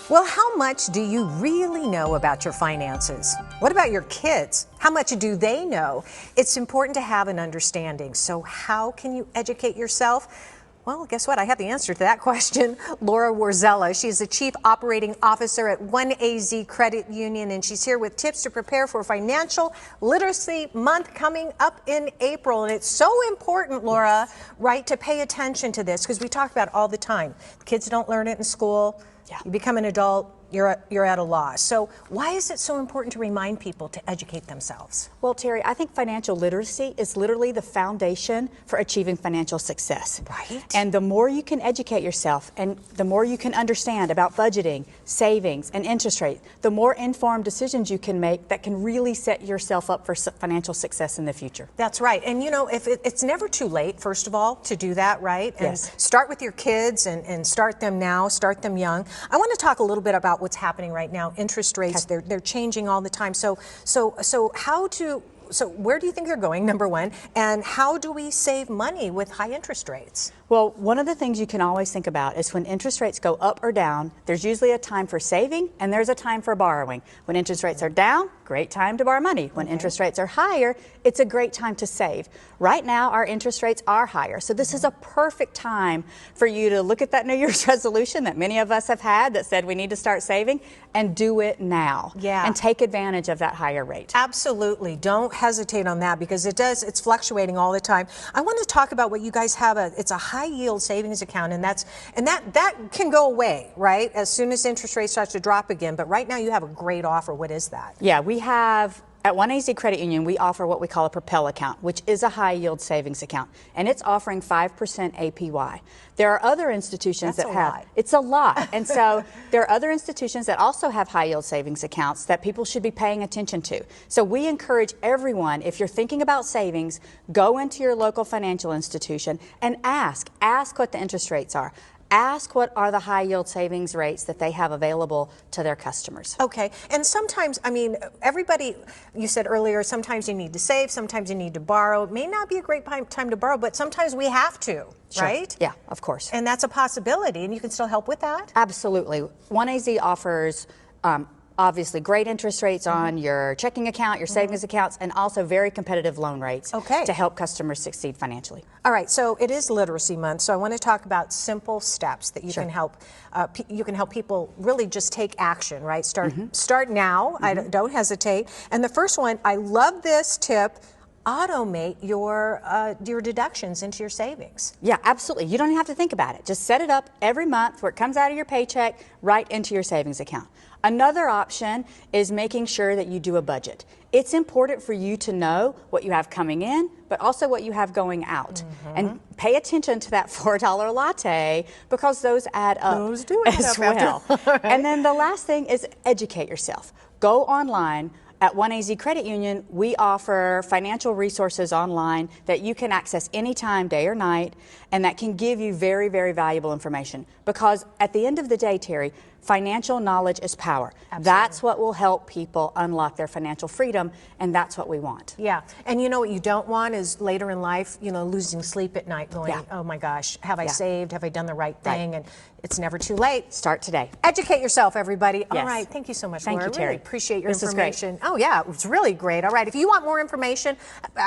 Well, how much do you really know about your finances? What about your kids? How much do they know? It's important to have an understanding. So how can you educate yourself? Well, guess what? I have the answer to that question. Laura Warzella, she's the Chief Operating Officer at OneAZ Credit Union, and she's here with tips to prepare for Financial Literacy Month coming up in April. And it's so important, Laura, right, to pay attention to this, because we talk about it all the time. Kids don't learn it in school. Yeah. You become an adult, you're at a loss. So why is it so important to remind people to educate themselves? Well, Terry, I think financial literacy is literally the foundation for achieving financial success. Right. And the more you can educate yourself and the more you can understand about budgeting, savings, and interest rate, the more informed decisions you can make that can really set yourself up for financial success in the future. That's right. And you know, if it's never too late, first of all, to do that, right? And yes. Start with your kids and start them now, start them young. I want to talk a little bit about what's happening right now. Interest rates, okay. they're changing all the time. So where do you think they're going, number one? And how do we save money with high interest rates? Well, one of the things you can always think about is when interest rates go up or down, there's usually a time for saving and there's a time for borrowing. When interest rates are down, great time to borrow money. When interest rates are higher, it's a great time to save. Right now, our interest rates are higher. So this is a perfect time for you to look at that New Year's resolution that many of us have had that said we need to start saving and do it now. Yeah. And take advantage of that higher rate. Absolutely. Don't hesitate on that because it's fluctuating all the time. I want to talk about what you guys have. It's a high yield savings account, and that can go away, right? As soon as interest rates start to drop again. But right now you have a great offer. What is that? Yeah, we have at OneAZ Credit Union, we offer what we call a Propel account, which is a high yield savings account, and it's offering 5% APY. There are other institutions that have, it's a lot. And so there are other institutions that also have high yield savings accounts that people should be paying attention to. So we encourage everyone, if you're thinking about savings, go into your local financial institution and ask what the interest rates are. Ask what are the high yield savings rates that they have available to their customers. Okay, and sometimes, I mean, everybody, you said earlier, sometimes you need to save, sometimes you need to borrow. It may not be a great time to borrow, but sometimes we have to, sure. Right? Yeah, of course. And that's a possibility, and you can still help with that? Absolutely. OneAZ offers obviously great interest rates on your checking account, your savings accounts, and also very competitive loan rates to help customers succeed financially. All right, so it is Literacy Month, so I want to talk about simple steps that you can help people really just take action, right? Start now. Don't hesitate. And the first one, I love this tip. Automate your deductions into your savings. Yeah, absolutely. You don't have to think about it. Just set it up every month where it comes out of your paycheck right into your savings account. Another option is making sure that you do a budget. It's important for you to know what you have coming in, but also what you have going out. And pay attention to that $4 latte because those add up. Those do add as up well. Right. And then the last thing is educate yourself. Go online. At OneAZ Credit Union, we offer financial resources online that you can access anytime, day or night, and that can give you very, very valuable information. Because at the end of the day, Terry, financial knowledge is power. Absolutely. That's what will help people unlock their financial freedom, and that's what we want. Yeah, and you know what you don't want is later in life, you know, losing sleep at night going, oh my gosh, have I saved? Have I done the right thing? And it's never too late. Start today. Educate yourself, everybody. Yes. All right, thank you so much, Thank Laura. you, Terry. I really appreciate your information. Is great. Oh yeah, it was really great. All right, if you want more information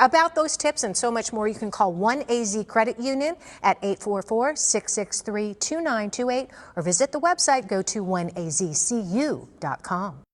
about those tips and so much more, you can call OneAZ Credit Union at 844-663-2928 or visit the website, go to oneazcu.com.